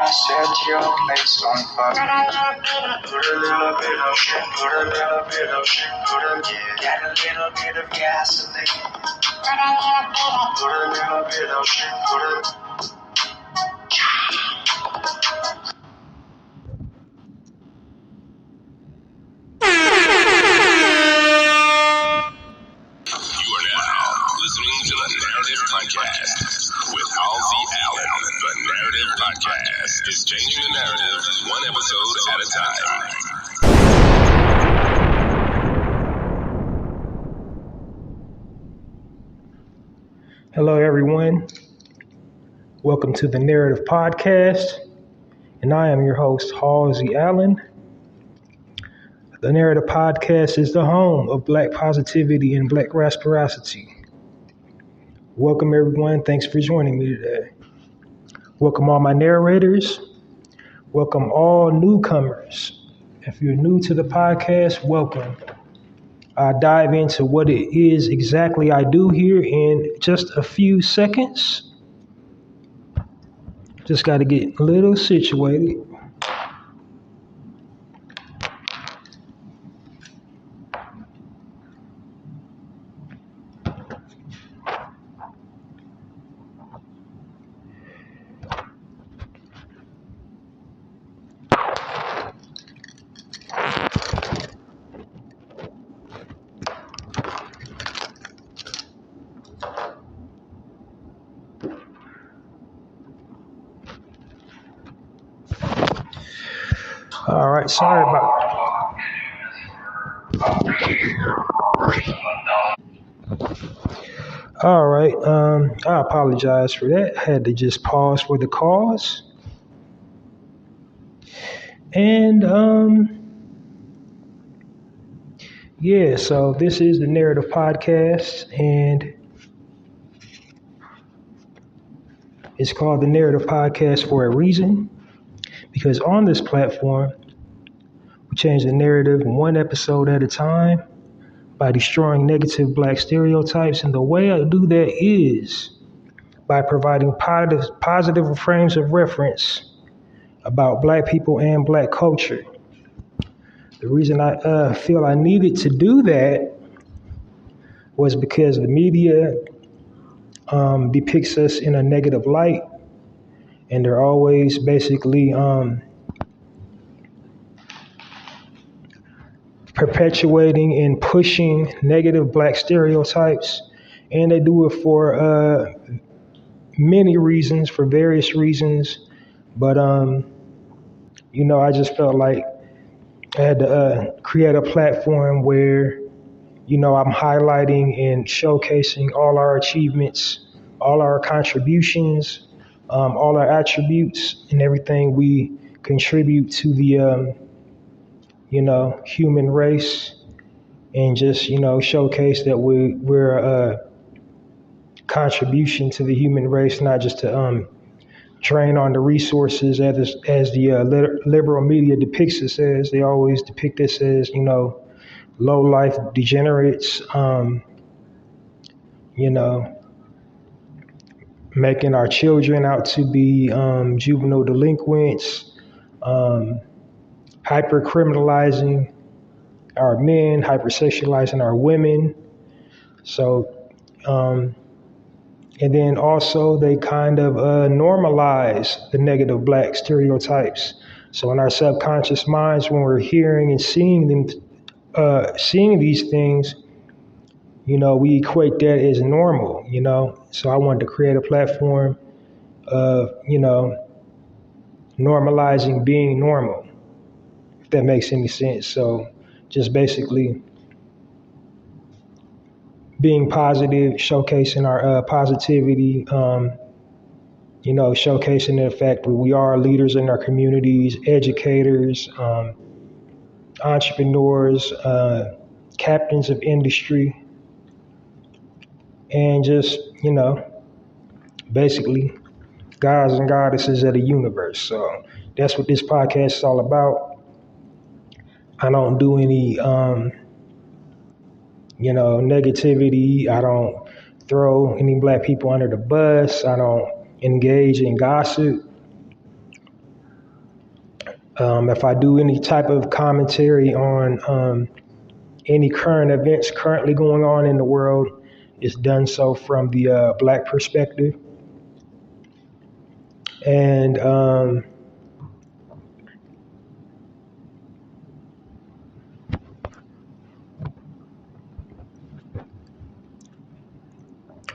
Set your place on fire. Put a little bit of shit, put a little bit of shit, get a little bit of gasoline. Put a little bit of shit, You are now listening to the Narrative Podcast with Halsey Allen. The Narrative Podcast is changing the narrative one episode at a time. Hello, everyone. Welcome to the Narrative Podcast, and I am your host, Halsey Allen. The Narrative Podcast is the home of Black positivity and Black reciprocity. Welcome, everyone. Thanks for joining me today. Welcome all my narrators. Welcome all newcomers. If you're new to the podcast, welcome. I'll dive into what it is exactly I do here in just a few seconds. Just got to get a little situated. All right, sorry about All right, I apologize for that. I had to just pause for the cause. And so this is the Narrative Podcast, and it's called the Narrative Podcast for a reason, because on this platform, we change the narrative one episode at a time by destroying negative Black stereotypes. And the way I do that is by providing positive frames of reference about Black people and Black culture. The reason I feel I needed to do that was because the media depicts us in a negative light, and they're always basically perpetuating and pushing negative Black stereotypes, and they do it for many reasons, for various reasons. But I just felt like I had to create a platform where I'm highlighting and showcasing all our achievements, all our contributions, all our attributes, and everything we contribute to the human race, and just showcase that we're a contribution to the human race, not just to drain on the resources as the liberal media depicts us as. They always depict us as low life degenerates, making our children out to be juvenile delinquents, hyper-criminalizing our men, hyper-sexualizing our women. So, and then also they kind of normalize the negative Black stereotypes. So in our subconscious minds, when we're hearing and seeing these things, we equate that as normal, So I wanted to create a platform of, normalizing being normal, if that makes any sense. So just basically being positive, showcasing our positivity, showcasing the fact that we are leaders in our communities, educators, entrepreneurs, captains of industry, and just, basically gods and goddesses of the universe. So that's what this podcast is all about. I don't do any, negativity. I don't throw any black people under the bus. I don't engage in gossip. If I do any type of commentary on any current events currently going on in the world, it's done so from the black perspective. And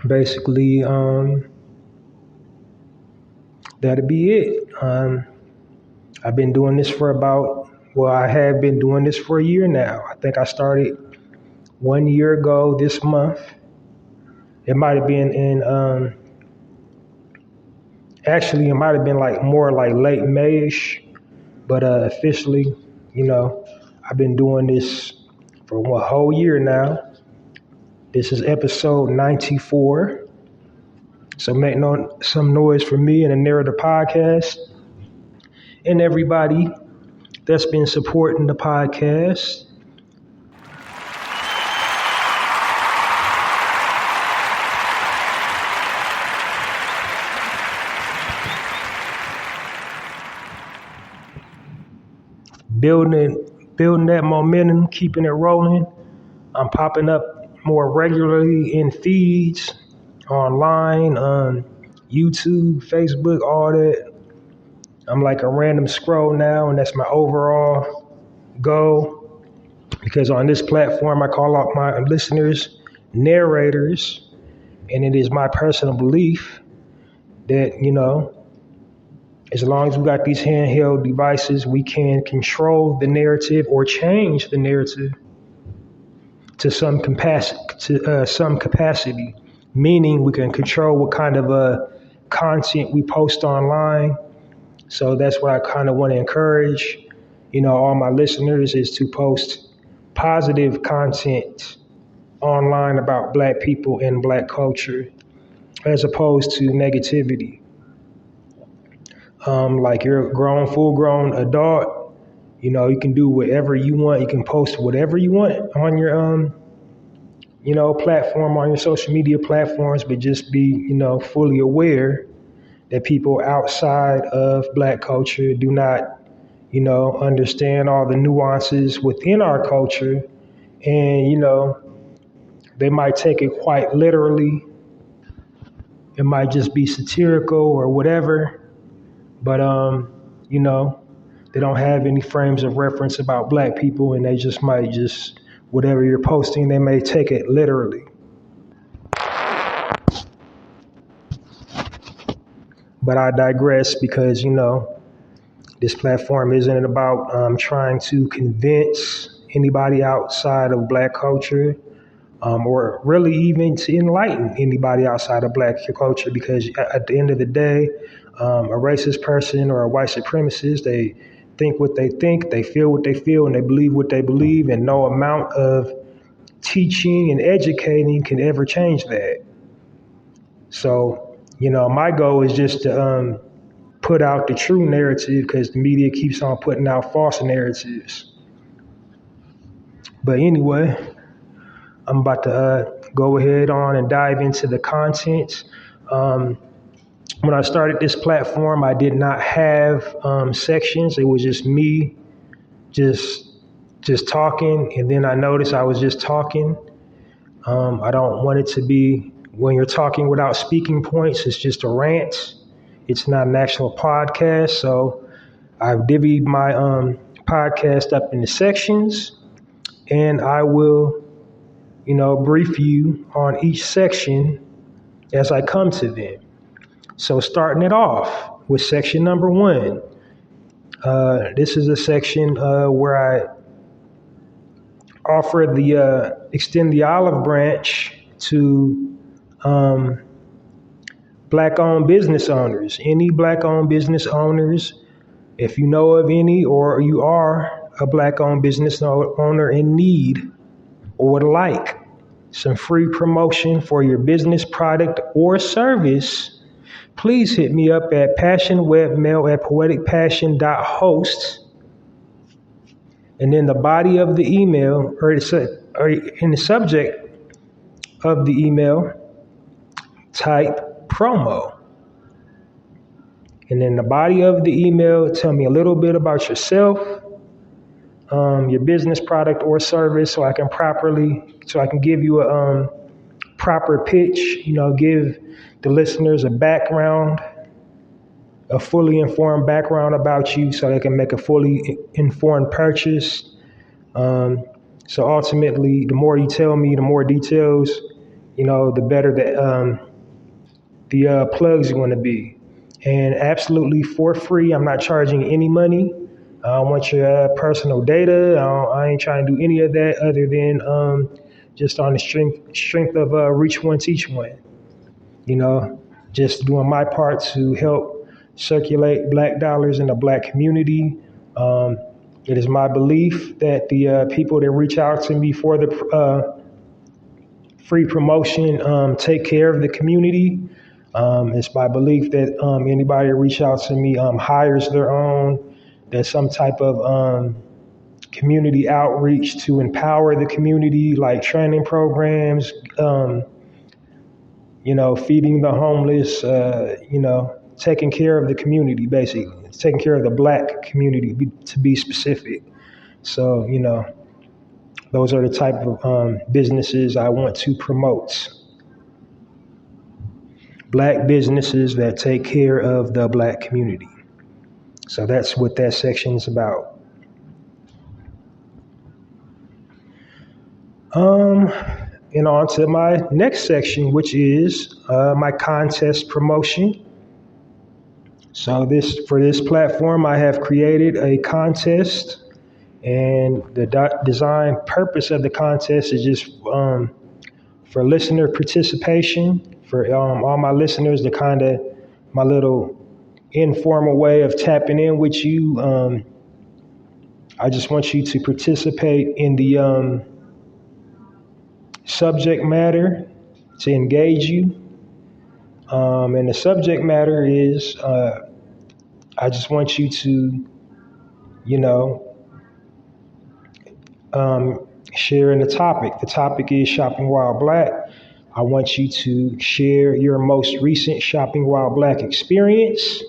basically, that'll be it. I've been doing this I have been doing this for a year now. I think I started 1 year ago this month. It might have been it might have been more like late May-ish, but officially, I've been doing this for a whole year now. This is episode 94. So make some noise for me and the Narrative Podcast and everybody that's been supporting the podcast. Building that momentum, keeping it rolling. I'm popping up more regularly in feeds, online, on YouTube, Facebook, all that. I'm like a random scroll now, and that's my overall goal. Because on this platform, I call out my listeners narrators, and it is my personal belief that, as long as we got these handheld devices, we can control the narrative or change the narrative to some capacity, meaning we can control what kind of content we post online. So that's what I kind of want to encourage, all my listeners, is to post positive content online about black people and black culture, as opposed to negativity. Like you're a full-grown adult, you can do whatever you want. You can post whatever you want on your, platform, on your social media platforms, but just be, fully aware that people outside of black culture do not, understand all the nuances within our culture. And, they might take it quite literally. It might just be satirical or whatever. But, they don't have any frames of reference about black people, and they just might whatever you're posting, they may take it literally. But I digress because, this platform isn't about trying to convince anybody outside of black culture, or really even to enlighten anybody outside of black culture, because at the end of the day, a racist person or a white supremacist, they think what they think, they feel what they feel, and they believe what they believe, and no amount of teaching and educating can ever change that. So, my goal is just to put out the true narrative, because the media keeps on putting out false narratives. But anyway, I'm about to go ahead on and dive into the content. When I started this platform, I did not have sections. It was just me just talking. And then I noticed I was just talking. I don't want it to be when you're talking without speaking points. It's just a rant. It's not an actual podcast. So I've divvied my podcast up into sections, and I will, brief you on each section as I come to them. So starting it off with section number 1. This is a section where I offer extend the olive branch to Black-owned business owners. Any Black-owned business owners, if you know of any, or you are a Black-owned business owner in need or would like some free promotion for your business, product, or service, please hit me up at passionwebmail@poeticpassion.host. And in the body of the email, or in the subject of the email, type promo. And in the body of the email, tell me a little bit about yourself, your business, product, or service, so I can give you a proper pitch, give the listeners a fully informed background about you so they can make a fully informed purchase. So ultimately, the more you tell me, the more details, the better the plugs are going to be. And absolutely for free. I'm not charging any money. I don't want your personal data. I ain't trying to do any of that other than just on the strength of reach one, teach one. Just doing my part to help circulate Black dollars in the Black community. It is my belief that the people that reach out to me for the free promotion take care of the community. It's my belief that anybody that reach out to me hires their own. There's some type of community outreach to empower the community, like training programs, feeding the homeless, taking care of the community, basically. It's taking care of the Black community, to be specific. So, those are the type of businesses I want to promote. Black businesses that take care of the Black community. So that's what that section is about. And on to my next section, which is my contest promotion. So for this platform, I have created a contest, and the design purpose of the contest is just for listener participation, for all my listeners, my little informal way of tapping in with you. I just want you to participate in the subject matter, to engage you. And the subject matter is, I just want you to, share in the topic. The topic is Shopping While Black. I want you to share your most recent Shopping While Black experience.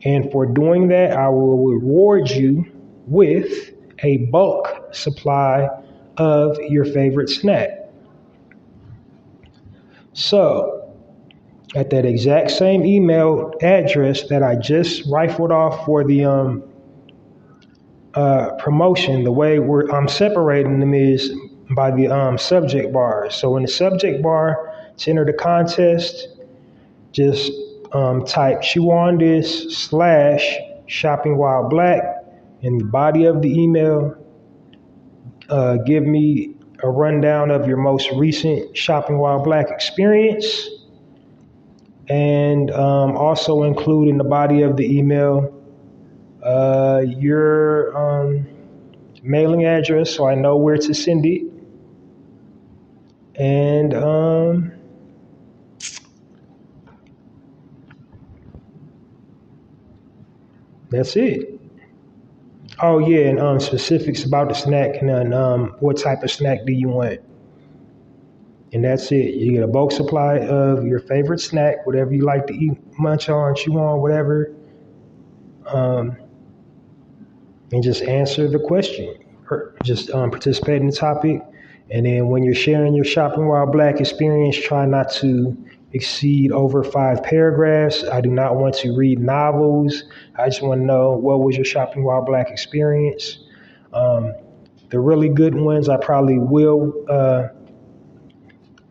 And for doing that, I will reward you with a bulk supply of your favorite snack. So, at that exact same email address that I just rifled off for the promotion, the way I'm separating them is by the subject bar. So in the subject bar, to enter the contest, just type Shewandis/Shopping While Black in the body of the email. Give me a rundown of your most recent Shopping While Black experience, and also include in the body of the email your mailing address so I know where to send it. And that's it. Oh yeah, and specifics about the snack, and then what type of snack do you want? And that's it. You get a bulk supply of your favorite snack, whatever you like to eat, munch on, chew on, whatever. And just answer the question, or just participate in the topic. And then when you're sharing your Shopping While Black experience, try not to exceed over 5 paragraphs. I do not want to read novels. I just want to know, what was your Shopping While Black experience? The really good ones I probably will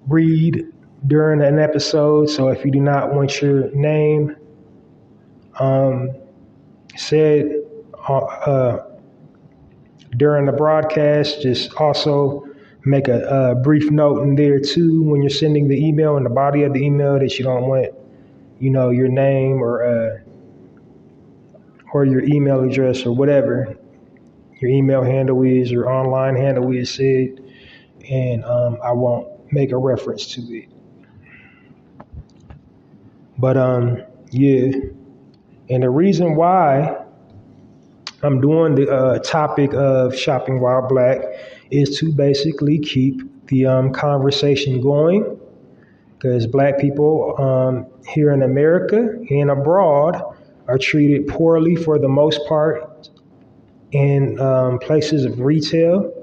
read during an episode. So if you do not want your name said during the broadcast, just also make a brief note in there too when you're sending the email, in the body of the email, that you don't want, your name or your email address or whatever your email handle is, your online handle is said, and I won't make a reference to it. But yeah, and the reason why I'm doing the topic of shopping while black is to basically keep the conversation going, because black people here in America and abroad are treated poorly for the most part in places of retail.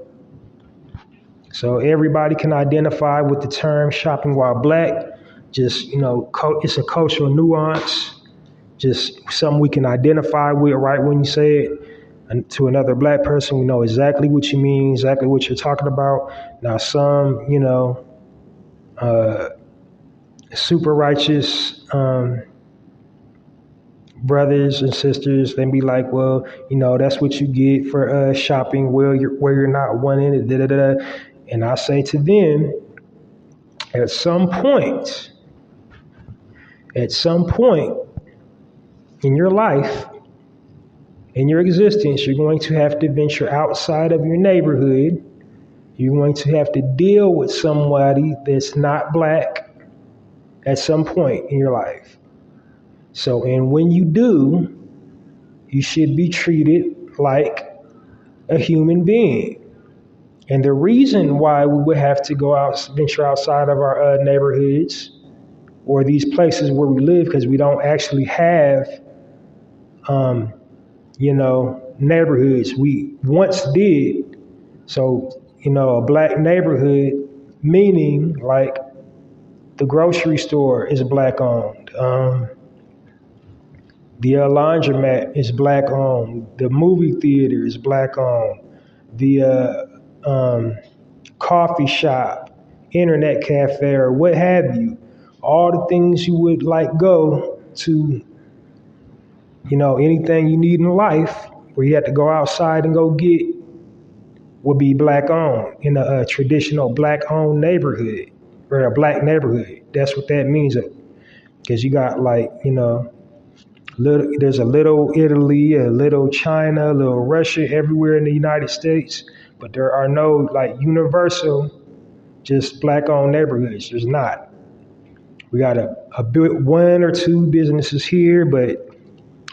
So everybody can identify with the term shopping while black. Just, it's a cultural nuance, just something we can identify with right when you say it. And to another black person, we know exactly what you mean, exactly what you're talking about. Now, some, super righteous brothers and sisters, they be like, well, that's what you get for shopping where you're not wanting it, da-da-da. And I say to them, at some point in your life, in your existence, you're going to have to venture outside of your neighborhood. You're going to have to deal with somebody that's not black at some point in your life. So, and when you do, you should be treated like a human being. And the reason why we would have to venture outside of our neighborhoods or these places where we live, because we don't actually have, neighborhoods. We once did. So, a black neighborhood, meaning like the grocery store is black owned. The laundromat is black owned. The movie theater is black owned. The coffee shop, internet cafe, or what have you. All the things you would like go to, anything you need in life where you have to go outside and go get would be black owned in a traditional black owned neighborhood or a black neighborhood. That's what that means. Because you got there's a little Italy, a little China, a little Russia everywhere in the United States, but there are no universal, just black owned neighborhoods. There's not. We got one or two businesses here, but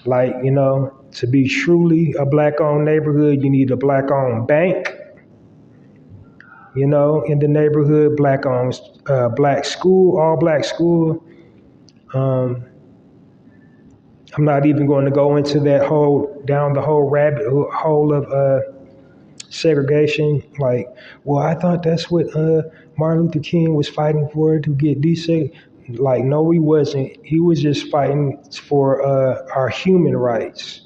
to be truly a black owned neighborhood, you need a black owned bank, in the neighborhood, black owned, black school, all black school. I'm not even going to go into down the whole rabbit hole of segregation. Like, well, I thought that's what Martin Luther King was fighting for, to get desegregated. Like, no, he wasn't. He was just fighting for our human rights.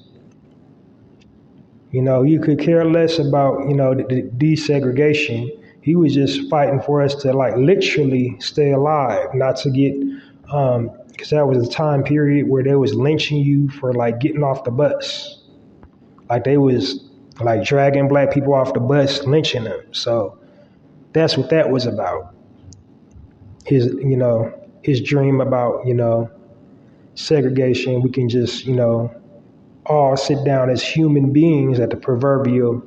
You could care less about, the desegregation. He was just fighting for us to literally stay alive, not to get, because that was a time period where they was lynching you for getting off the bus. They was dragging black people off the bus, lynching them. So that's what that was about. His dream about, segregation. We can just, all sit down as human beings at the proverbial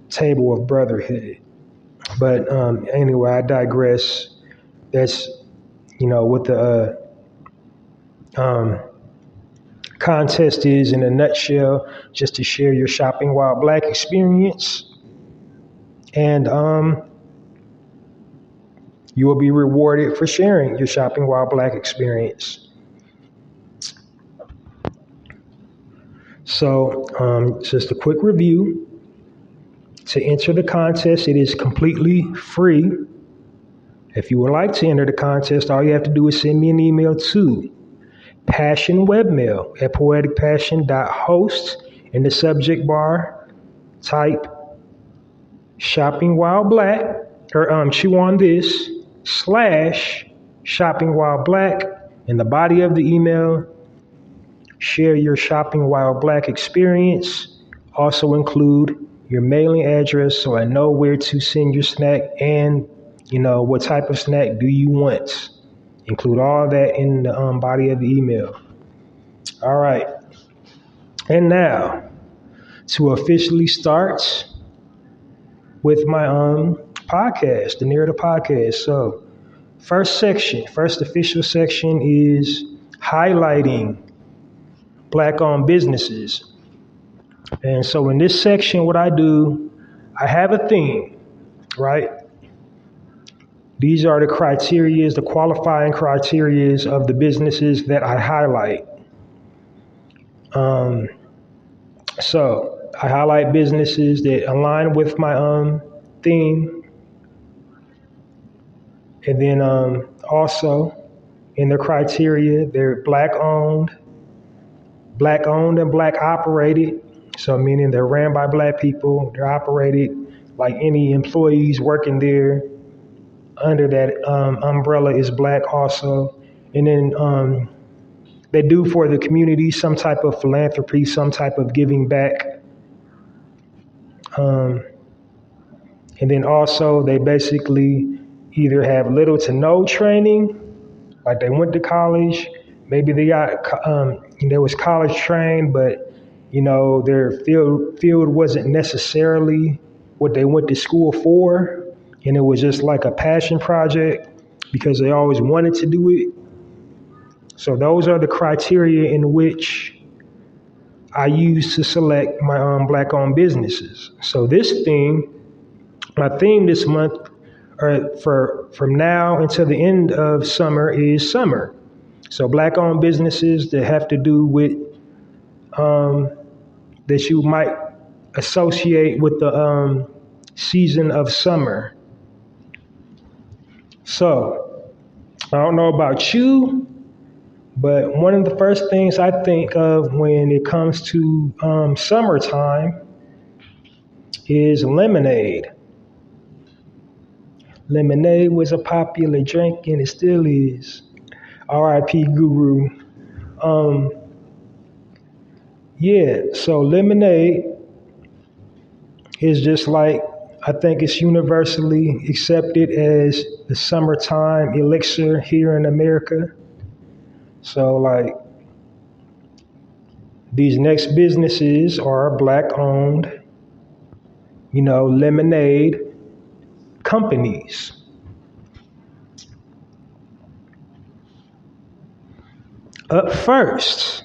table of brotherhood. But anyway, I digress. That's, what the contest is in a nutshell, just to share your shopping while black experience. And you will be rewarded for sharing your shopping while black experience. So just a quick review. To enter the contest, it is completely free. If you would like to enter the contest, all you have to do is send me an email to passionwebmail at poeticpassion.host. In the subject bar, type shopping while black, or chew on this, / shopping while black. In the body of the email, share your shopping while black experience. Also include your mailing address so I know where to send your snack, and what type of snack do you want. Include all that in the body of the email. All right. And now, to officially start with my podcast, the Narrative Podcast. So, first official section is highlighting Black-owned businesses. And so in this section, what I do, I have a theme, right? These are the qualifying criterias of the businesses that I highlight. So I highlight businesses that align with my theme. And then also in the criteria, they're Black-owned and Black operated. So meaning they're ran by Black people, they're operated like any employees working there under that umbrella is Black also. And then they do for the community some type of philanthropy, some type of giving back. And then also they basically either have little to no training, like they went to college, maybe they got, there was college trained, but their field wasn't necessarily what they went to school for, and it was just like a passion project because they always wanted to do it. So those are the criteria in which I use to select my Black-owned businesses. So my theme this month, or from now until the end of summer, is summer. So Black-owned businesses that have to do with that you might associate with the season of summer. So, I don't know about you, but one of the first things I think of when it comes to summertime is lemonade. Lemonade was a popular drink and it still is. R.I.P. Guru. So lemonade is just like, I think it's universally accepted as the summertime elixir here in America. So like these next businesses are Black-owned, lemonade companies. Up first,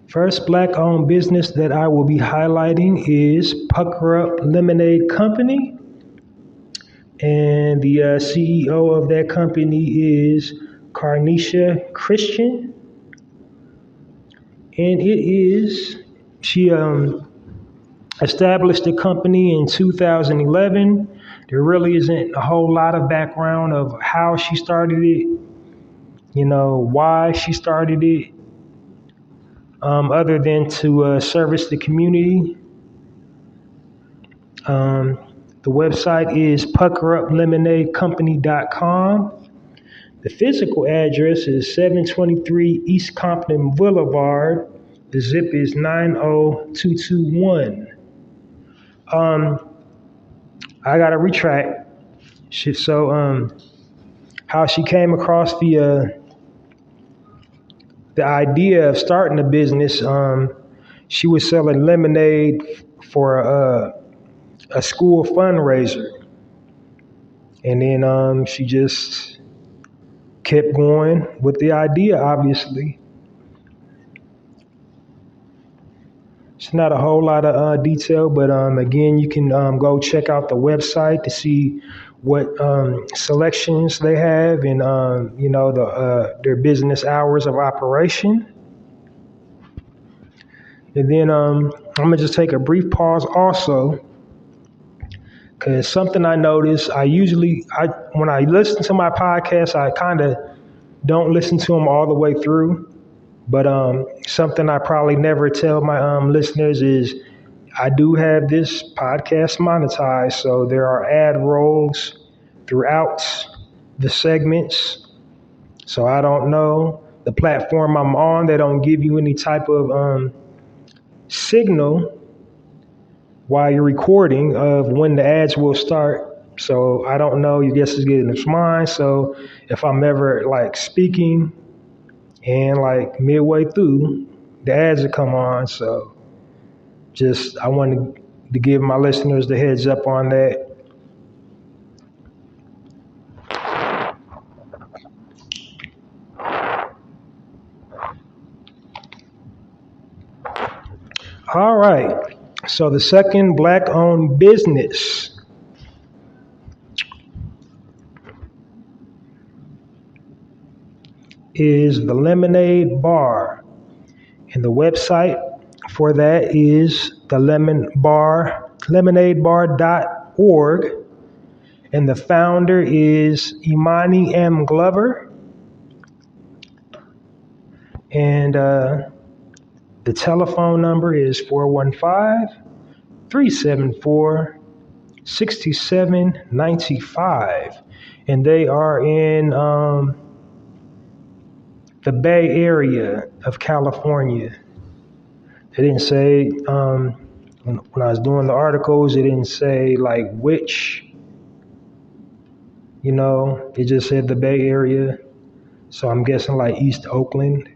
first Black-owned business that I will be highlighting is Pucker Up Lemonade Company. And the CEO of that company is Carnisha Christian. And she established the company in 2011. There really isn't a whole lot of background of how she started it, why she started it, other than to service the community. The website is puckeruplemonadecompany.com. The physical address is 723 East Compton Boulevard. The zip is 90221. I gotta retract. So, how she came across the idea of starting a business, she was selling lemonade for a school fundraiser. And then she just kept going with the idea, obviously. It's not a whole lot of detail, but again, you can go check out the website to see what selections they have and their business hours of operation. And then I'm gonna just take a brief pause also, because something I noticed, when I listen to my podcast, I kind of don't listen to them all the way through. But something I probably never tell my listeners is I do have this podcast monetized, so there are ad rolls throughout the segments. So I don't know the platform I'm on. They don't give you any type of signal while you're recording of when the ads will start. So I don't know. Your guess is good as mine. So if I'm ever like speaking and like midway through, the ads will come on. So just I wanted to give my listeners the heads up on that. All right. So the second Black-owned business is the Lemonade Bar. And the website for that is the lemonadebar.org. And the founder is Imani M. Glover. And the telephone number is 415-374-6795. And they are in the Bay Area of California. They didn't say, when I was doing the articles, it didn't say like which, it just said the Bay Area. So I'm guessing like East Oakland.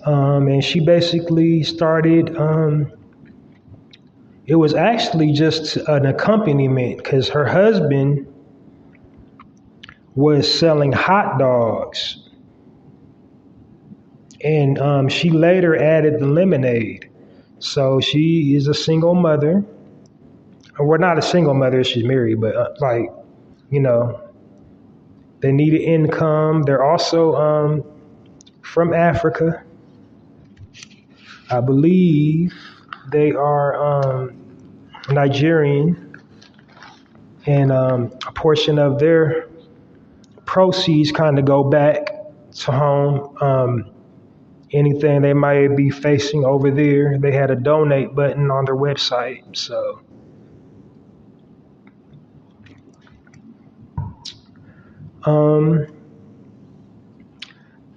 And she basically started, it was actually just an accompaniment because her husband was selling hot dogs. And she later added the lemonade. So she is a single mother. Well, not a single mother, she's married, but they needed income. They're also from Africa. I believe they are Nigerian, and a portion of their proceeds kind of go back to home. Anything they might be facing over there, they had a donate button on their website. So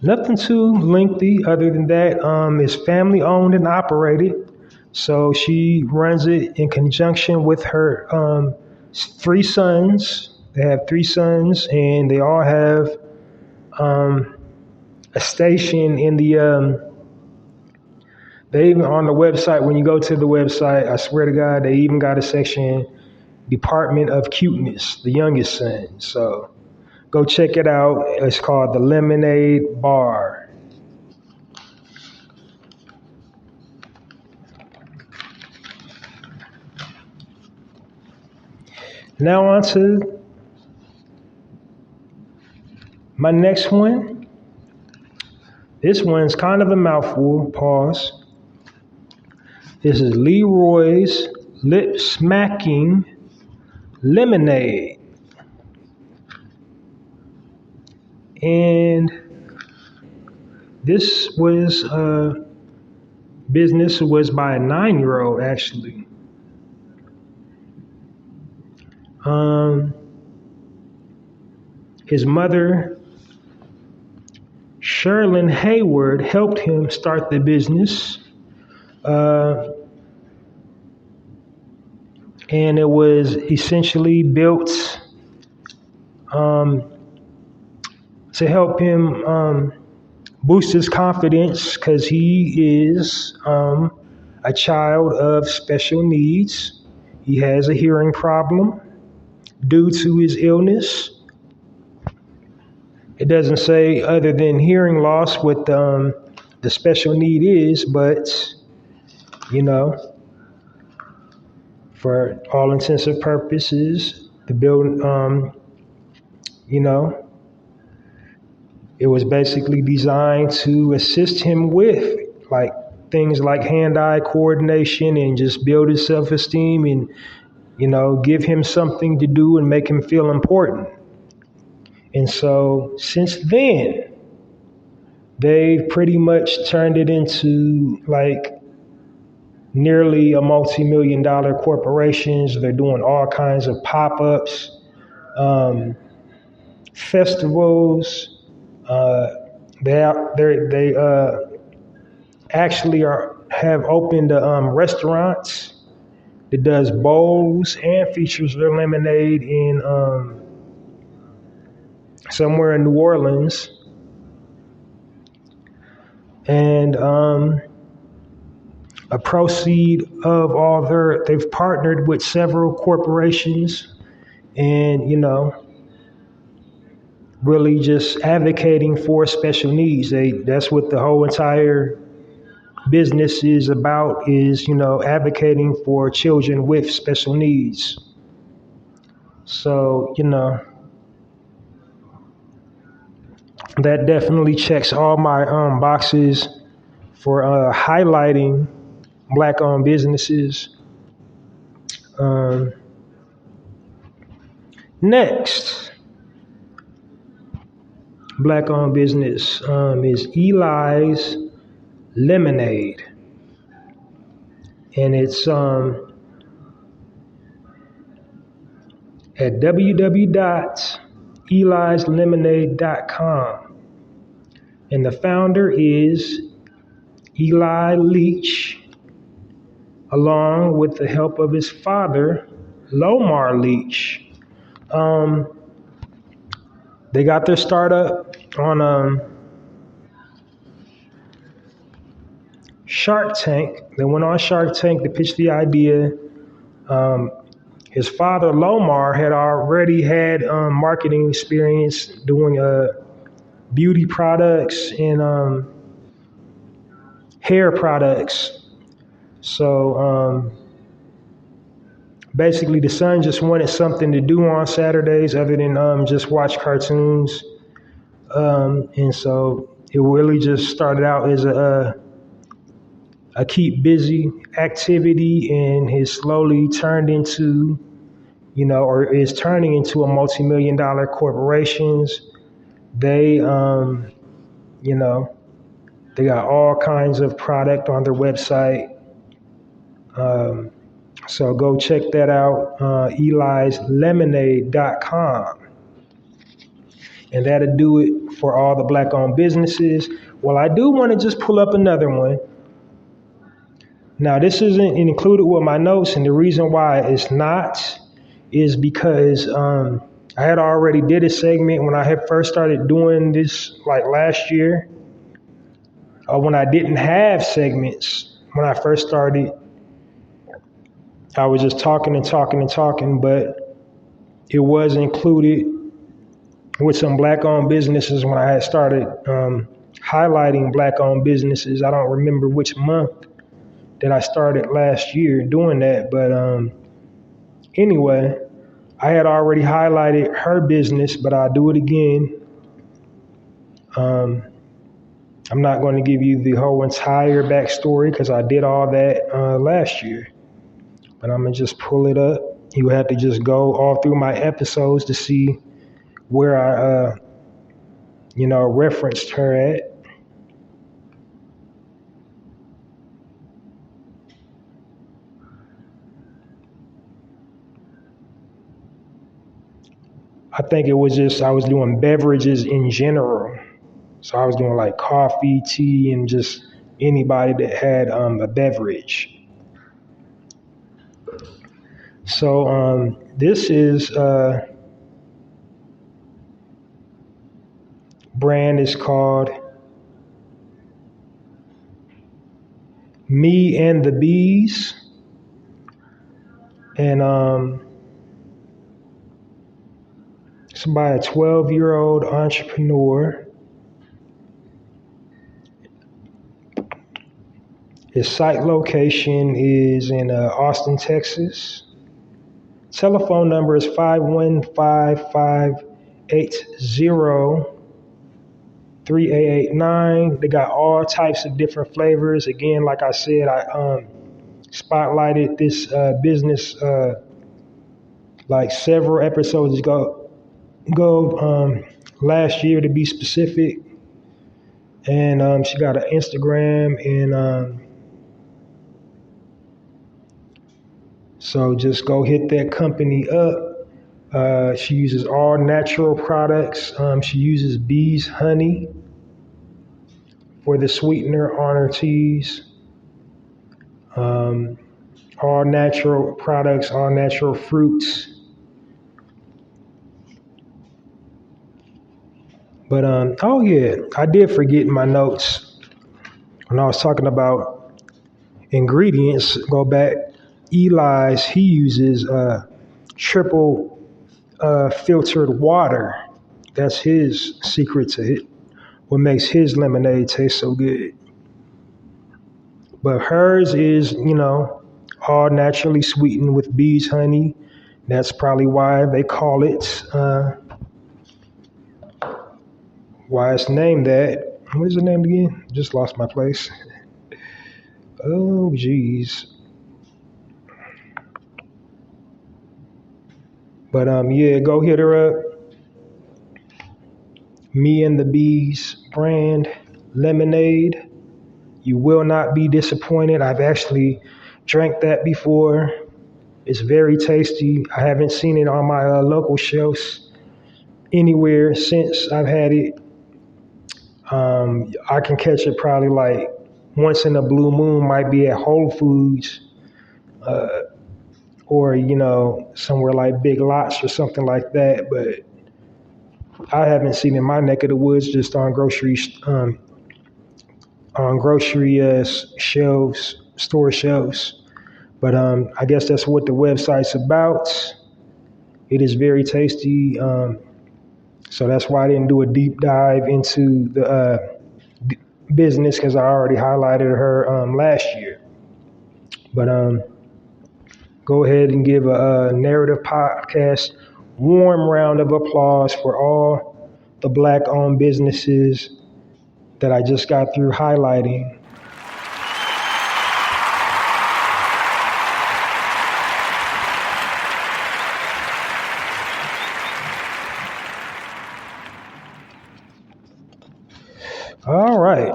nothing too lengthy other than that. It's family owned and operated. So she runs it in conjunction with her 3 sons. They have 3 sons, and they all have a station in the, they even on the website, when you go to the website, I swear to God, they even got a section, Department of Cuteness, the youngest son. So go check it out. It's called the Lemonade Bar. Now on to my next one. This one's kind of a mouthful. Pause. This is Leroy's Lip Smacking Lemonade. And this was business was by a 9-year-old actually. His mother, Sherlyn Hayward, helped him start the business. And it was essentially built to help him boost his confidence because he is a child of special needs. He has a hearing problem due to his illness. It doesn't say other than hearing loss what the special need is, but, for all intents and purposes, the building, it was basically designed to assist him with like things like hand-eye coordination and just build his self-esteem and, give him something to do and make him feel important. And so since then, they've pretty much turned it into like nearly a multi-million-dollar corporations. They're doing all kinds of pop-ups, festivals. They actually have opened restaurants that does bowls and features their lemonade in somewhere in New Orleans. And a proceed of all they've partnered with several corporations and, really just advocating for special needs. That's what the whole entire business is about, is, advocating for children with special needs. So, that definitely checks all my boxes for highlighting Black-owned businesses. Next Black-owned business is Eli's Lemonade, and it's at www.elislemonade.com, and the founder is Eli Leach, along with the help of his father, Lomar Leach. They got their startup on Shark Tank. They went on Shark Tank to pitch the idea. His father, Lomar, had already had marketing experience doing beauty products and hair products. So basically, the son just wanted something to do on Saturdays other than just watch cartoons. And so it really just started out as a keep busy activity, and has slowly turned into, or is turning into a multi-million-dollar corporations. They, they got all kinds of product on their website. So go check that out, elislemonade.com. And that'll do it for all the Black-owned businesses. Well, I do want to just pull up another one. Now, this isn't included with my notes, and the reason why it's not is because I had already did a segment when I had first started doing this, like last year, when I didn't have segments. When I first started, I was just talking, but it was included with some Black-owned businesses when I had started highlighting Black-owned businesses. I don't remember which month that I started last year doing that, but anyway, I had already highlighted her business, but I'll do it again. I'm not going to give you the whole entire backstory because I did all that last year, but I'm going to just pull it up. You have to just go all through my episodes to see where I, referenced her at. I think it was just, I was doing beverages in general. So I was doing like coffee, tea, and just anybody that had a beverage. So this is brand is called Me and the Bees. And it's by a 12-year-old entrepreneur. His site location is in Austin, Texas. Telephone number is 515-580-3889. They got all types of different flavors. Again, like I said, I spotlighted this business like several episodes ago. last year to be specific. And she got an Instagram, and so just go hit that company up. She uses all natural products. She uses bees honey for the sweetener on her teas. All natural products, all natural fruits. But oh yeah, I did forget in my notes when I was talking about ingredients. Go back. Eli's, he uses triple filtered water. That's his secret to it. What makes his lemonade taste so good. But hers is, all naturally sweetened with bees honey. That's probably why they call it, why it's named that. What is it named again? Just lost my place. Oh, geez. But yeah, go hit her up. Me and the Bees brand lemonade. You will not be disappointed. I've actually drank that before. It's very tasty. I haven't seen it on my local shelves anywhere since I've had it. I can catch it probably like once in a blue moon, might be at Whole Foods, or, somewhere like Big Lots or something like that. But I haven't seen it in my neck of the woods, just on grocery shelves, store shelves. But I guess that's what the website's about. It is very tasty. So that's why I didn't do a deep dive into the business, because I already highlighted her last year. But go ahead and give a Narrative Podcast warm round of applause for all the Black-owned businesses that I just got through highlighting. All right,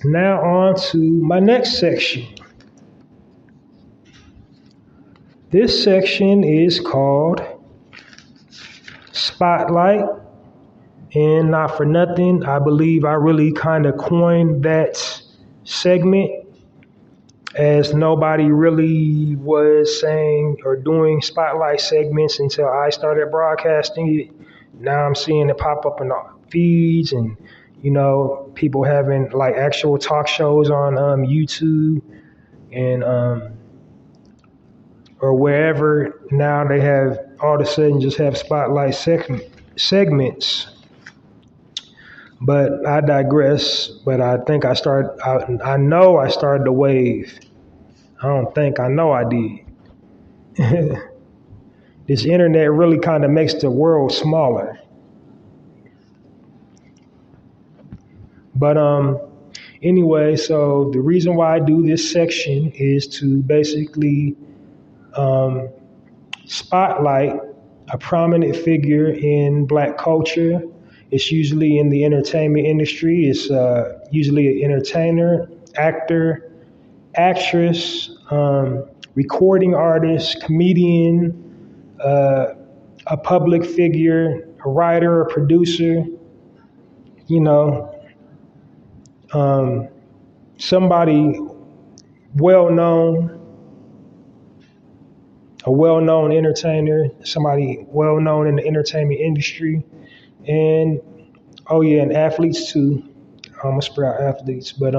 now on to my next section. This section is called Spotlight, and not for nothing, I believe I really kind of coined that segment, as nobody really was saying or doing Spotlight segments until I started broadcasting it. Now I'm seeing it pop up in the feeds, and people having like actual talk shows on YouTube and or wherever. Now they have all of a sudden just have Spotlight segments. But I digress. But I think I know I started the wave. I know I did. This internet really kind of makes the world smaller. But anyway, so the reason why I do this section is to basically spotlight a prominent figure in Black culture. It's usually in the entertainment industry. It's usually an entertainer, actor, actress, recording artist, comedian, a public figure, a writer, a producer, somebody well-known, a well-known entertainer, somebody well-known in the entertainment industry, and and athletes too. I almost forgot athletes, but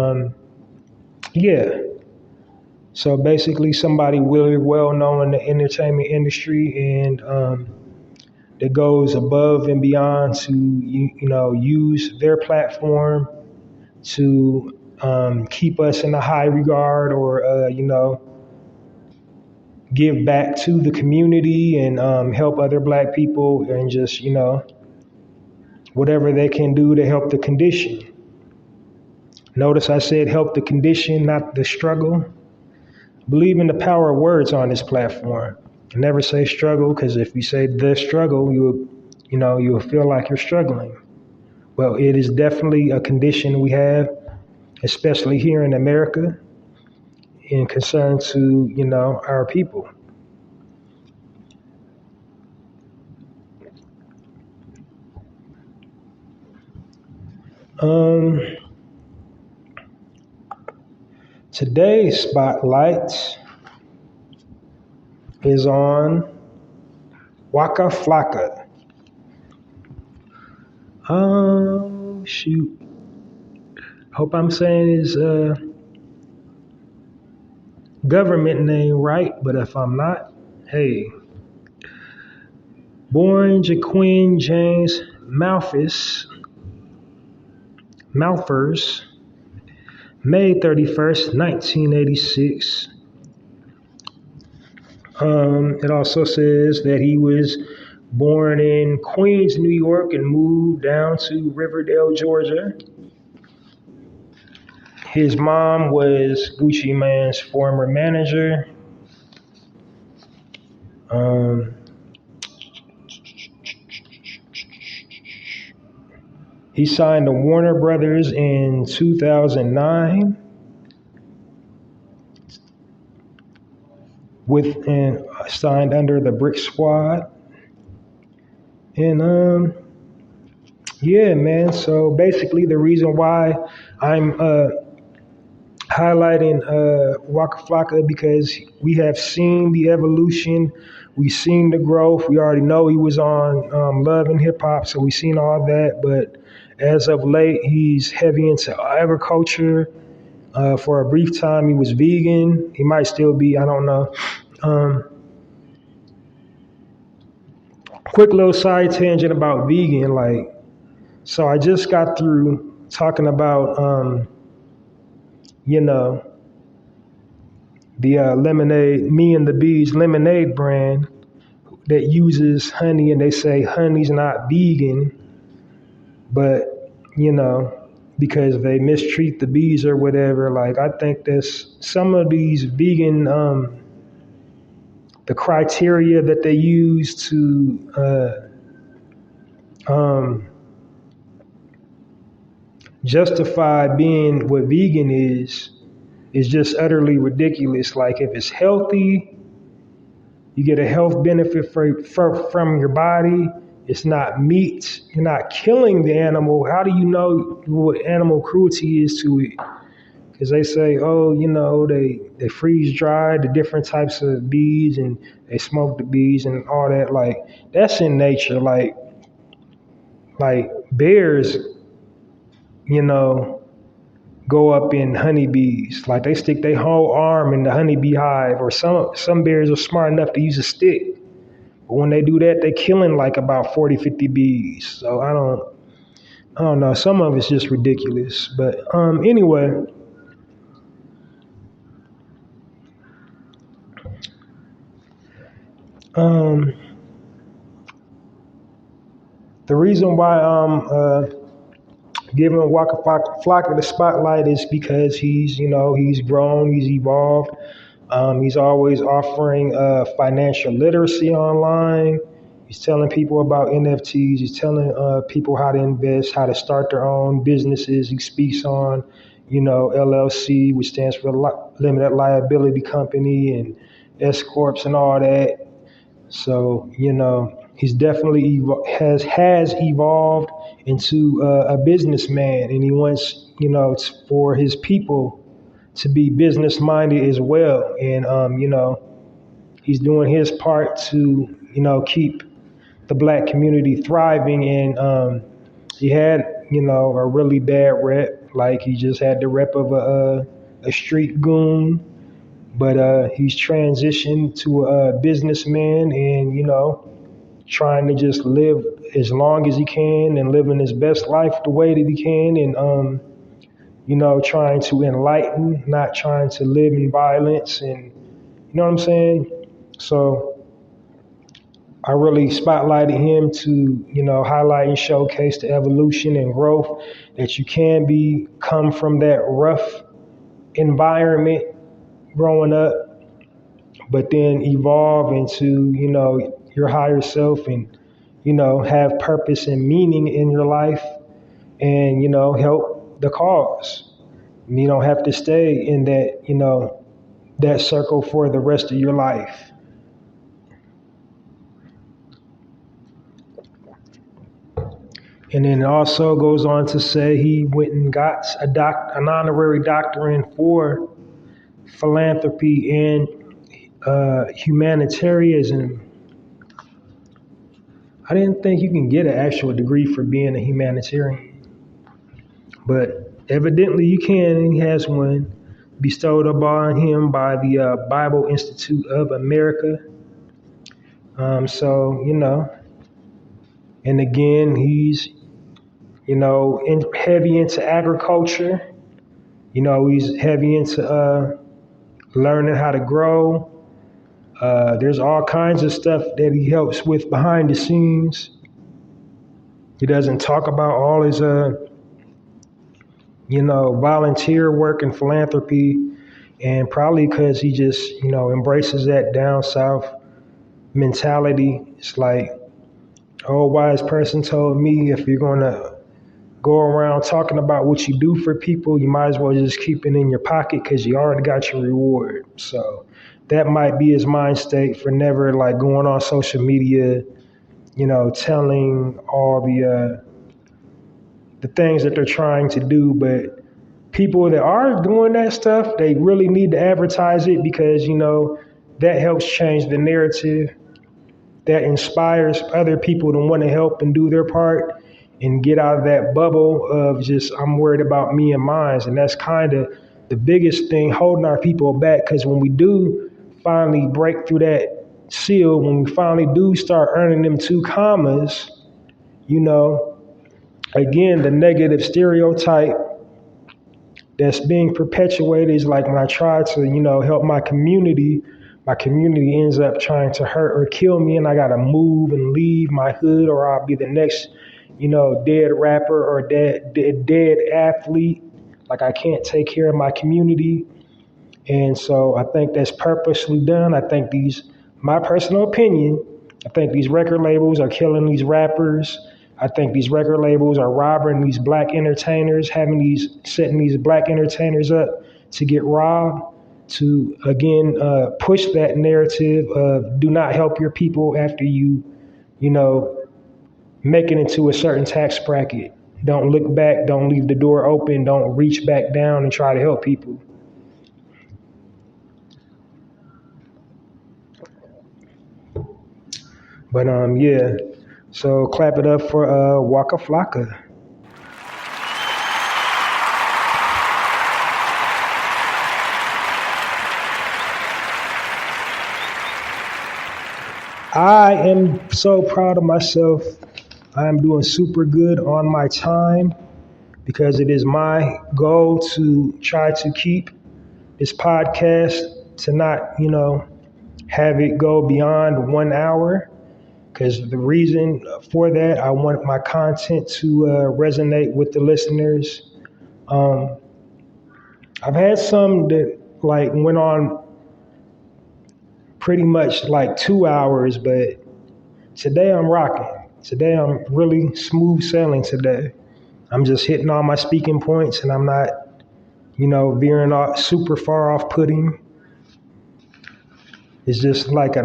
yeah. So basically, somebody really well-known in the entertainment industry, and that goes above and beyond to use their platform to keep us in a high regard, or give back to the community and help other Black people, and just whatever they can do to help the condition. Notice I said help the condition, not the struggle. Believe in the power of words on this platform. I never say struggle, because if you say the struggle, you'll you'll feel like you're struggling. Well, it is definitely a condition we have, especially here in America, in concern to, our people. Today's spotlight is on Waka Flocka. Oh, shoot. Hope I'm saying his government name right, but if I'm not, hey. Born Jaquin James Malphurs, May 31st, 1986. It also says that he was born in Queens, New York, and moved down to Riverdale, Georgia. His mom was Gucci Mane's former manager. He signed to Warner Brothers in 2009 and signed under the Brick Squad. And yeah, man. So basically, the reason why I'm highlighting Waka Flocka, because we have seen the evolution, we've seen the growth. We already know he was on Love and Hip Hop, so we've seen all that. But as of late, he's heavy into agriculture. For a brief time, he was vegan. He might still be, I don't know. Quick little side tangent about vegan. So I just got through talking about, the lemonade, Me and the Bees lemonade brand that uses honey, and they say honey's not vegan, but, because they mistreat the bees or whatever. I think there's some of these vegan, the criteria that they use to justify being what vegan is just utterly ridiculous. If it's healthy, you get a health benefit from your body. It's not meat. You're not killing the animal. How do you know what animal cruelty is to it? Because they say, they freeze dry the different types of bees and they smoke the bees and all that. That's in nature. Like bears, go up in honeybees. They stick their whole arm in the honeybee hive, or some bears are smart enough to use a stick. But when they do that, they're killing about 40, 50 bees. So I don't know. Some of it's just ridiculous. But anyway, the reason why I'm giving Waka Flocka the spotlight is because he's grown, he's evolved. He's always offering financial literacy online. He's telling people about NFTs. He's telling people how to invest, how to start their own businesses. He speaks on, LLC, which stands for Limited Liability Company, and S Corps and all that. So, he's definitely has evolved into a businessman, and he wants, for his people to be business minded as well. And, he's doing his part to, keep the Black community thriving. And he had, a really bad rep. He just had the rep of a street goon. But he's transitioned to a businessman and, trying to just live as long as he can and living his best life the way that he can. And, trying to enlighten, not trying to live in violence. And you know what I'm saying? So I really spotlighted him to, highlight and showcase the evolution and growth that you can come from that rough environment growing up, but then evolve into, your higher self and, have purpose and meaning in your life and, help the cause. You don't have to stay in that, that circle for the rest of your life. And then it also goes on to say he went and got an honorary doctorate for philanthropy and humanitarianism. I didn't think you can get an actual degree for being a humanitarian, but evidently you can, and he has one bestowed upon him by the Bible Institute of America. And again, he's, heavy into agriculture. He's heavy into learning how to grow. There's all kinds of stuff that he helps with behind the scenes. He doesn't talk about all his, volunteer work and philanthropy, and probably because he just, embraces that down south mentality. It's like, oh, wise person told me if you're going to go around talking about what you do for people, you might as well just keep it in your pocket because you already got your reward. So that might be his mind state for never like going on social media, telling all the things that they're trying to do. But people that are doing that stuff, they really need to advertise it because, that helps change the narrative. That inspires other people to want to help and do their part and get out of that bubble of just, I'm worried about me and mine. And that's kind of the biggest thing holding our people back, because when we do finally break through that seal, when we finally do start earning them 2 commas, again, the negative stereotype that's being perpetuated is like when I try to, help my community ends up trying to hurt or kill me, and I got to move and leave my hood, or I'll be the next, dead rapper or dead athlete. Like I can't take care of my community. And so I think that's purposely done. I think my personal opinion, I think these record labels are killing these rappers. I think these record labels are robbing these black entertainers, setting these black entertainers up to get robbed, to, again, push that narrative of do not help your people after you, make it into a certain tax bracket. Don't look back, don't leave the door open, don't reach back down and try to help people. But so clap it up for Waka Flocka. I am so proud of myself. I am doing super good on my time because it is my goal to try to keep this podcast to not, have it go beyond 1 hour. Because the reason for that, I want my content to resonate with the listeners. I've had some that went on pretty much 2 hours, but today I'm rocking. Today I'm really smooth sailing today. I'm just hitting all my speaking points and I'm not, veering off super far off putting. It's just like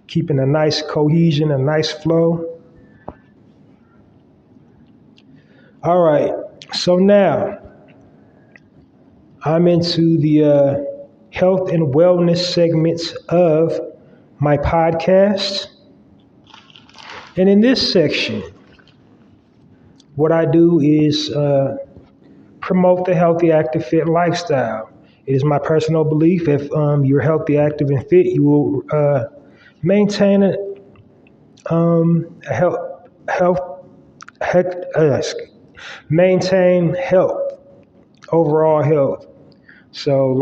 keeping a nice cohesion, a nice flow. All right, so now I'm into the health and wellness segments of my podcast. And in this section, what I do is promote the healthy, active, fit lifestyle. It is my personal belief if you're healthy, active, and fit, you will maintain maintain health, overall health. So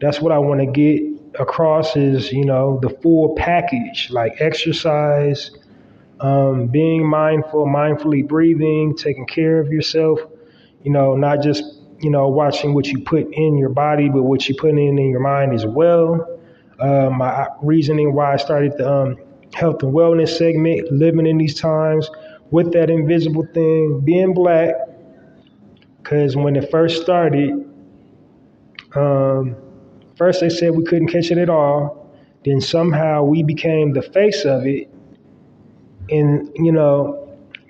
that's what I want to get across is, the full package, like exercise, being mindfully breathing, taking care of yourself, not just, watching what you put in your body, but what you put in your mind as well. My reasoning why I started the health and wellness segment, living in these times with that invisible thing, being black. Because when it first started, first they said we couldn't catch it at all. Then somehow we became the face of it. And,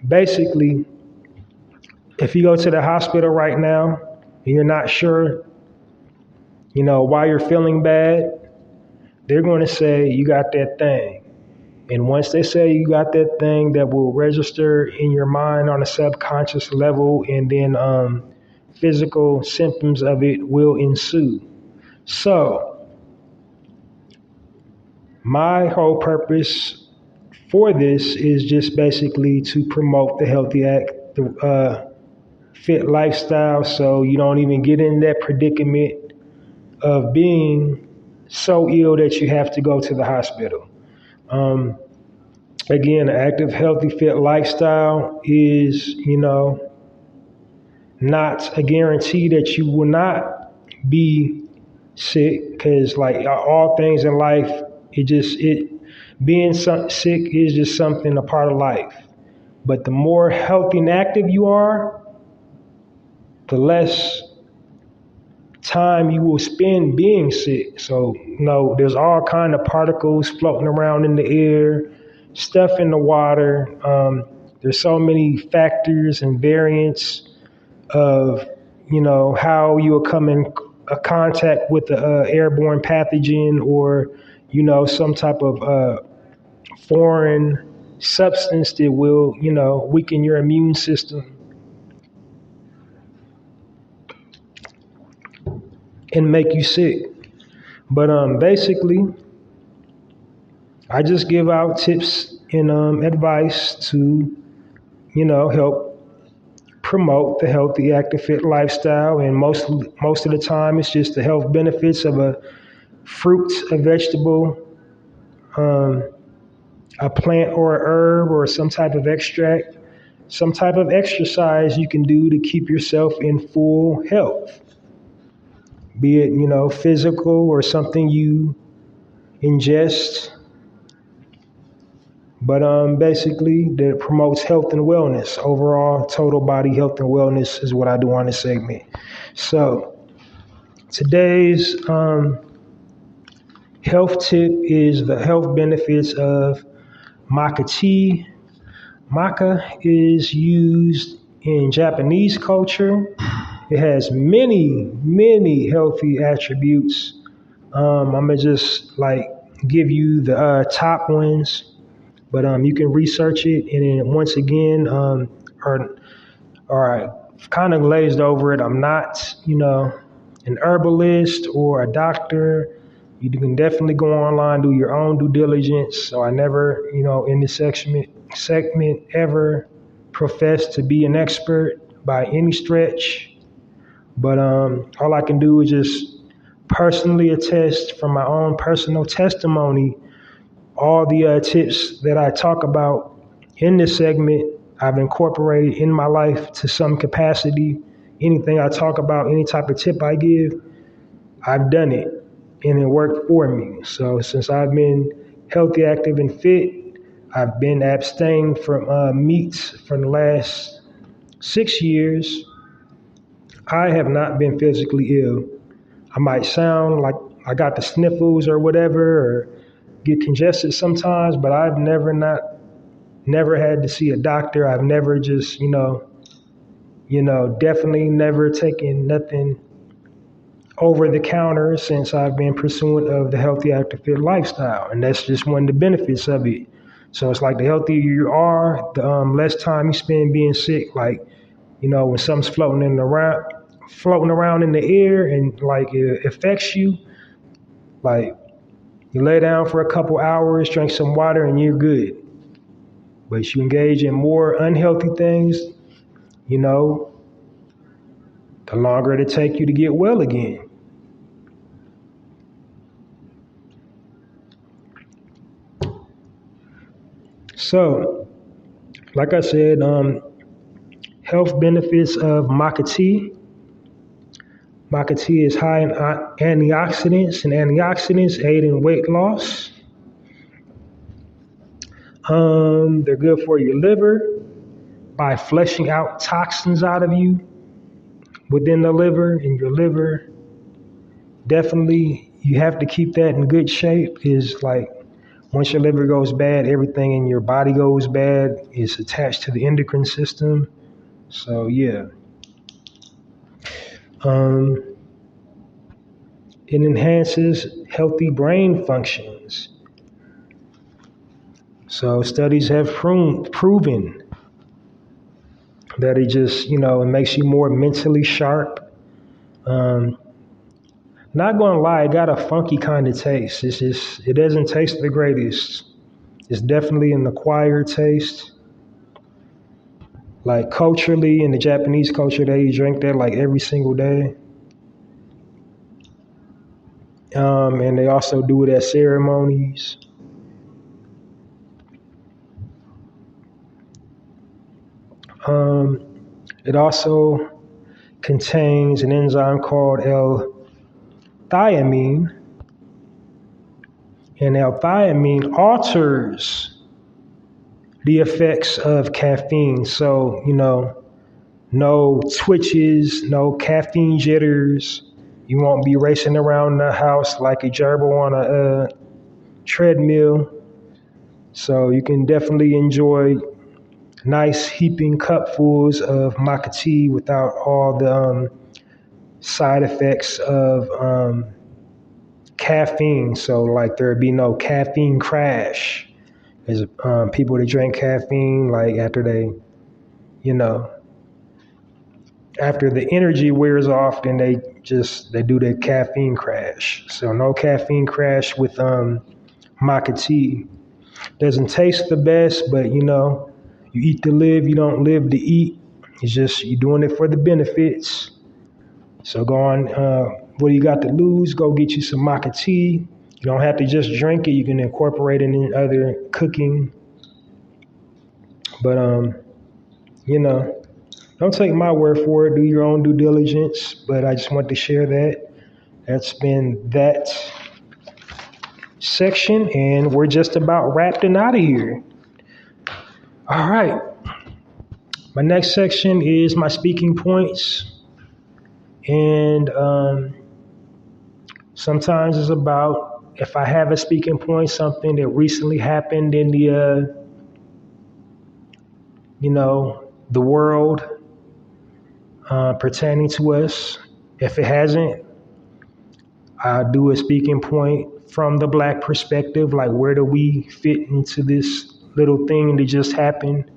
basically, if you go to the hospital right now and you're not sure, why you're feeling bad, they're going to say you got that thing. And once they say you got that thing, that will register in your mind on a subconscious level, and then physical symptoms of it will ensue. So my whole purpose for this is just basically to promote the healthy fit lifestyle, so you don't even get in that predicament of being so ill that you have to go to the hospital. Again, an active, healthy, fit lifestyle is, not a guarantee that you will not be sick, because like all things in life, being sick is just something, a part of life. But the more healthy and active you are, the less time you will spend being sick. So, there's all kind of particles floating around in the air, stuff in the water. There's so many factors and variants of, how you will come in contact with the airborne pathogen, or, some type of foreign substance that will, weaken your immune system and make you sick. But basically, I just give out tips and advice to, help promote the healthy, active, fit lifestyle. And most of the time, it's just the health benefits of a fruit, a vegetable, a plant or a herb, or some type of extract, some type of exercise you can do to keep yourself in full health. Be it, physical or something you ingest. But basically, that promotes health and wellness. Overall, total body health and wellness is what I do on this segment. So today's health tip is the health benefits of maca tea. Maca is used in Japanese culture. It has many, many healthy attributes. I'm gonna just give you the top ones, but you can research it. And then once again, I kind of glazed over it. I'm not, an herbalist or a doctor. You can definitely go online, do your own due diligence. So I never, in this segment ever profess to be an expert by any stretch. But all I can do is just personally attest from my own personal testimony. All the tips that I talk about in this segment, I've incorporated in my life to some capacity. Anything I talk about, any type of tip I give, I've done it, and it worked for me. So since I've been healthy, active, and fit, I've been abstaining from meats for the last 6 years. I have not been physically ill. I might sound like I got the sniffles or whatever, or get congested sometimes, but I've never had to see a doctor. I've never just, definitely never taken nothing over the counter since I've been pursuant of the healthy, active, fit lifestyle. And that's just one of the benefits of it. So it's like the healthier you are, the less time you spend being sick. Like, when something's floating around in the air and it affects you, you lay down for a couple hours, drink some water, and you're good. But you engage in more unhealthy things, the longer it'll take you to get well again. So, like I said, health benefits of maca tea. Maca tea is high in antioxidants, and antioxidants aid in weight loss. They're good for your liver by flushing out toxins out of you within the liver. And your liver, definitely, you have to keep that in good shape, because like once your liver goes bad, everything in your body goes bad. It's attached to the endocrine system. So yeah. It enhances healthy brain functions. So studies have proven that it just, it makes you more mentally sharp. Not gonna lie, it got a funky kind of taste. It doesn't taste the greatest. It's definitely an acquired taste. Like culturally, in the Japanese culture, they drink that like every single day. And they also do it at ceremonies. It also contains an enzyme called L-thiamine. And L-thiamine alters the effects of caffeine. So, no twitches, no caffeine jitters. You won't be racing around the house like a gerbil on a treadmill. So you can definitely enjoy nice heaping cupfuls of maca tea without all the side effects of caffeine. So like there'd be no caffeine crash. There's people that drink caffeine, like after they, after the energy wears off, then they do the caffeine crash. So no caffeine crash with maca tea. Doesn't taste the best, but you eat to live, you don't live to eat. It's just you're doing it for the benefits. So go on, what do you got to lose? Go get you some maca tea. You don't have to just drink it. You can incorporate it in other cooking. But, don't take my word for it. Do your own due diligence. But I just want to share that. That's been that section. And we're just about wrapping out of here. All right. My next section is my speaking points. And sometimes it's about, if I have a speaking point, something that recently happened in the, the world pertaining to us. If it hasn't, I'll do a speaking point from the Black perspective, like where do we fit into this little thing that just happened?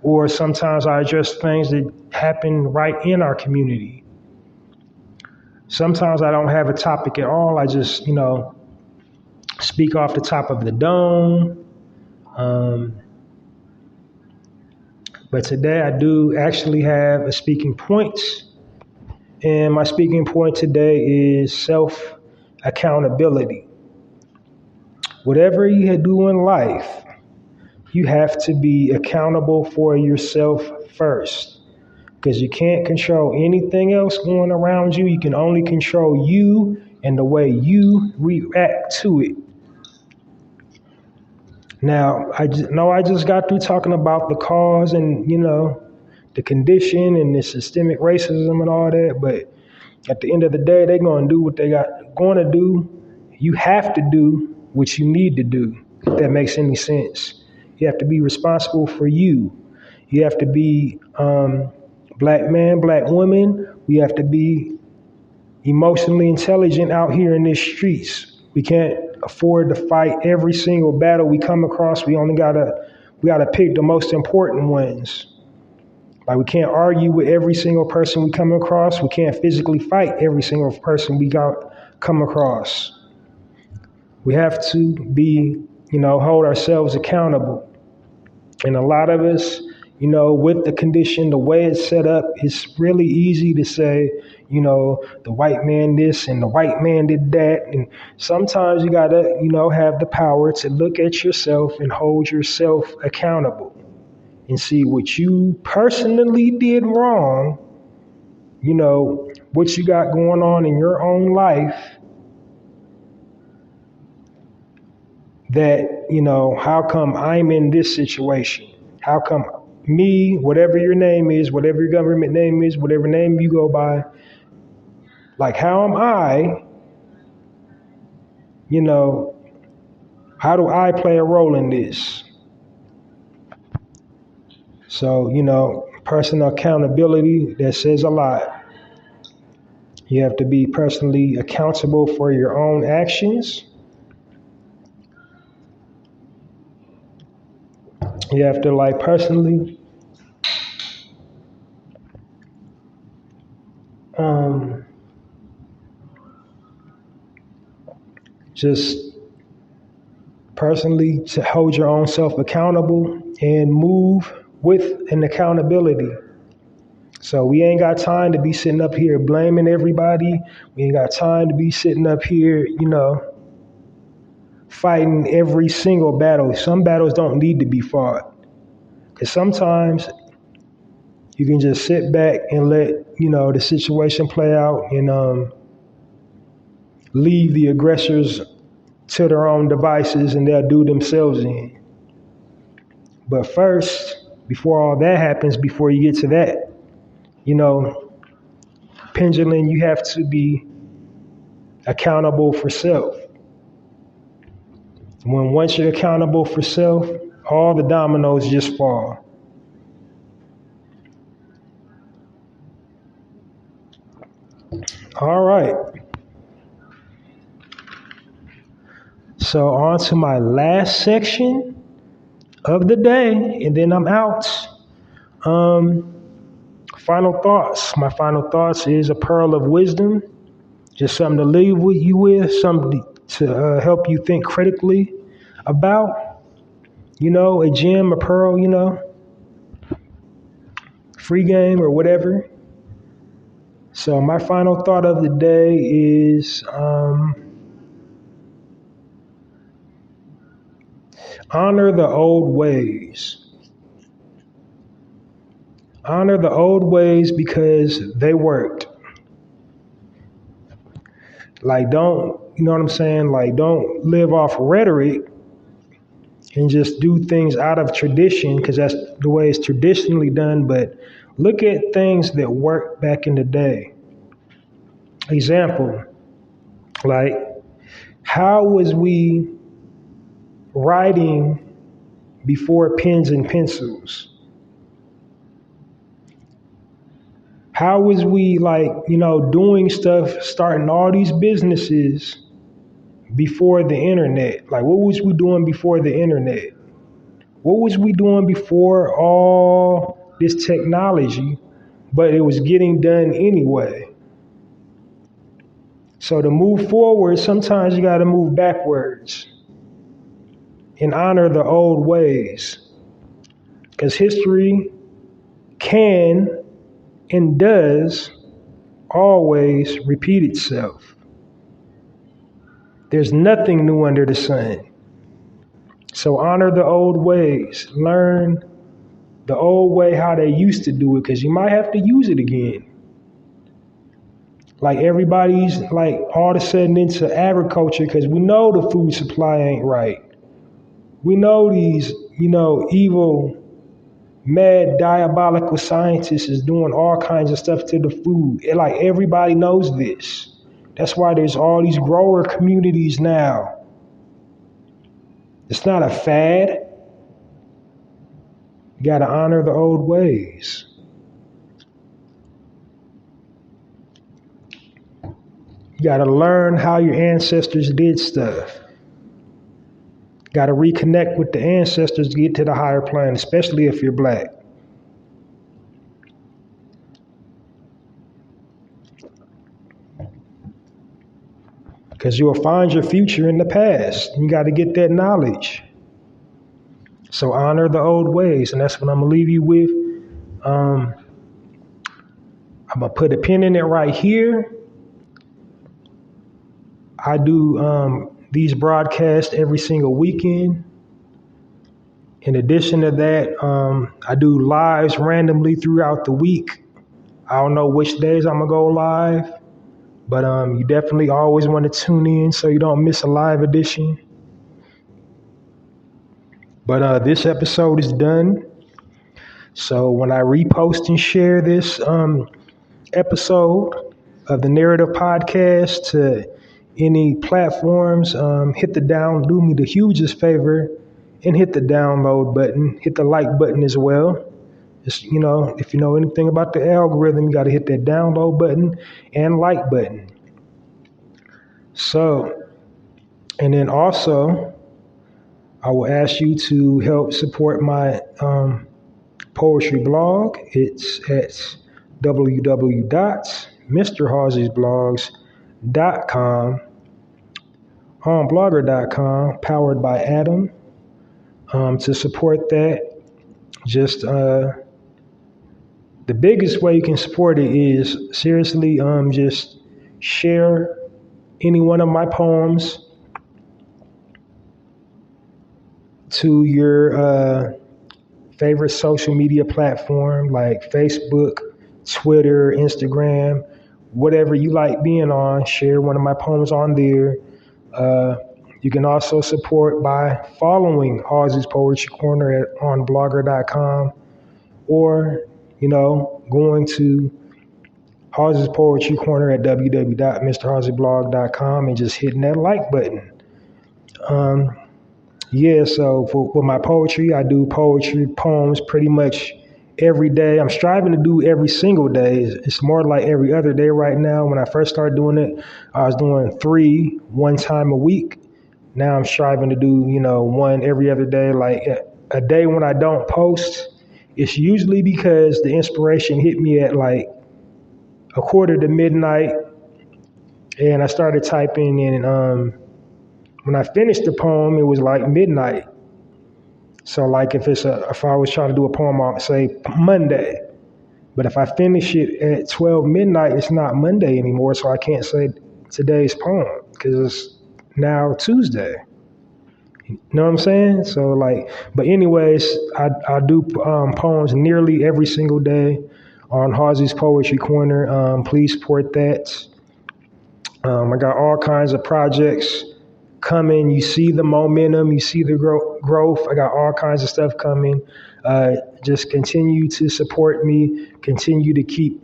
Or sometimes I address things that happen right in our community. Sometimes I don't have a topic at all. I just, speak off the top of the dome. But today I do actually have a speaking point. And my speaking point today is self-accountability. Whatever you do in life, you have to be accountable for yourself first. Because you can't control anything else going around you. You can only control you and the way you react to it. Now, I just got through talking about the cause and, the condition and the systemic racism and all that. But at the end of the day, they're going to do what they got going to do. You have to do what you need to do, if that makes any sense. You have to be responsible for you. You have to be Black man, Black woman. We have to be emotionally intelligent out here in these streets. We can't afford to fight every single battle we come across. We gotta pick the most important ones. Like we can't argue with every single person we come across. We can't physically fight every single person we come across. We have to be, hold ourselves accountable. And a lot of us, with the condition, the way it's set up, it's really easy to say, the white man this and the white man did that. And sometimes you got to, have the power to look at yourself and hold yourself accountable and see what you personally did wrong, what you got going on in your own life that, how come I'm in this situation? How come me, whatever your name is, whatever your government name is, whatever name you go by, like, how am I, how do I play a role in this? So, personal accountability, that says a lot. You have to be personally accountable for your own actions. You have to personally just personally to hold your own self accountable and move with an accountability. So we ain't got time to be sitting up here blaming everybody. We ain't got time to be sitting up here, fighting every single battle. Some battles don't need to be fought. Because sometimes you can just sit back and let, the situation play out and leave the aggressors to their own devices and they'll do themselves in. But first, before all that happens, before you get to that, pendulum, you have to be accountable for self. Once you're accountable for self, all the dominoes just fall. All right. So on to my last section of the day, and then I'm out. Final thoughts. My final thoughts is a pearl of wisdom, just something to leave with you with, something to help you think critically about. A gem, a pearl, free game or whatever. So my final thought of the day is honor the old ways. Honor the old ways because they worked. Don't, you know what I'm saying? Don't live off rhetoric and just do things out of tradition because that's the way it's traditionally done. But look at things that worked back in the day. Example, how was we writing before pens and pencils? How was we doing stuff, starting all these businesses before the internet? What was we doing before the internet? What was we doing before all this technology, but it was getting done anyway? So to move forward, sometimes you got to move backwards and honor the old ways. Because history can and does always repeat itself. There's nothing new under the sun. So honor the old ways. Learn the old way, how they used to do it, because you might have to use it again. Everybody's all of a sudden into agriculture because we know the food supply ain't right. We know these, evil, mad, diabolical scientists is doing all kinds of stuff to the food. Everybody knows this. That's why there's all these grower communities now. It's not a fad. You got to honor the old ways. You got to learn how your ancestors did stuff. Got to reconnect with the ancestors to get to the higher plane, especially if you're black. Because you will find your future in the past. You got to get that knowledge. So honor the old ways, and that's what I'm going to leave you with. I'm going to put a pin in it right here. I do these broadcasts every single weekend. In addition to that, I do lives randomly throughout the week. I don't know which days I'm going to go live, but you definitely always want to tune in so you don't miss a live edition. But this episode is done. So when I repost and share this episode of the Narrative Podcast to any platforms, do me the hugest favor and hit the download button, hit the like button as well. Just, if you know anything about the algorithm, you got to hit that download button and like button. So, and then also, I will ask you to help support my poetry blog. It's at www.mrhalseysblogs.com, on blogger.com, powered by Adam. To support that, just the biggest way you can support it is seriously just share any one of my poems to your favorite social media platform like Facebook, Twitter, Instagram, whatever you like being on. Share one of my poems on there. You can also support by following Halsey's Poetry Corner on blogger.com, or going to Halsey's Poetry Corner at www.mrhalseyblog.com and just hitting that like button. So for my poetry, I do poems pretty much every day. I'm striving to do every single day. It's more like every other day right now. When I first started doing it, I was doing 3 one time a week. Now I'm striving to do, one every other day. Like a day when I don't post, it's usually because the inspiration hit me at like 1:45 midnight, and I started typing, and when I finished the poem, it was like midnight. So like if I was trying to do a poem on, say, Monday, but if I finish it at 12 midnight, it's not Monday anymore, so I can't say today's poem because it's now Tuesday. You know what I'm saying? So but anyways, I do poems nearly every single day on Halsey's Poetry Corner. Please support that. I got all kinds of projects coming. You see the momentum, you see the growth. I got all kinds of stuff coming. Just continue to support me, continue to keep,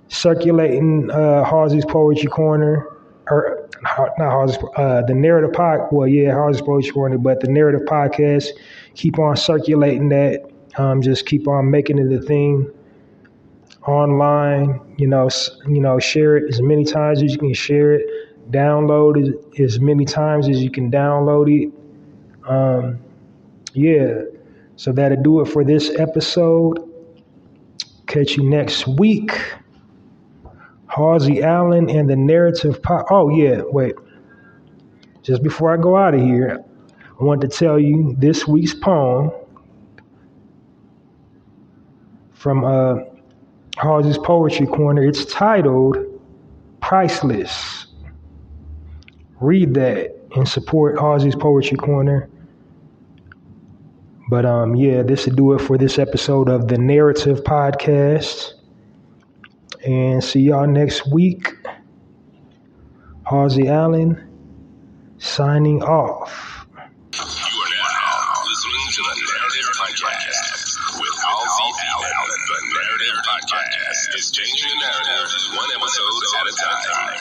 circulating Halsey's Poetry Corner, or not Halsey's, the Narrative Halsey's Poetry Corner, but the Narrative Podcast. Keep on circulating that. Just keep on making it a thing online. Share it as many times as you can share it. Download it as many times as you can download it. So that'll do it for this episode. Catch you next week. Halsey Allen and the Narrative wait. Just before I go out of here, I want to tell you this week's poem from Halsey's Poetry Corner. It's titled Priceless. Read that and support Halsey's Poetry Corner. But this will do it for this episode of the Narrative Podcast. And see y'all next week. Halsey Allen signing off. You are now listening to the Narrative Podcast with Halsey Allen. The Narrative Podcast is changing the narrative one episode at a time.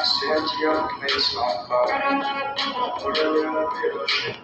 Set your place on fire. Put a little bit of shit.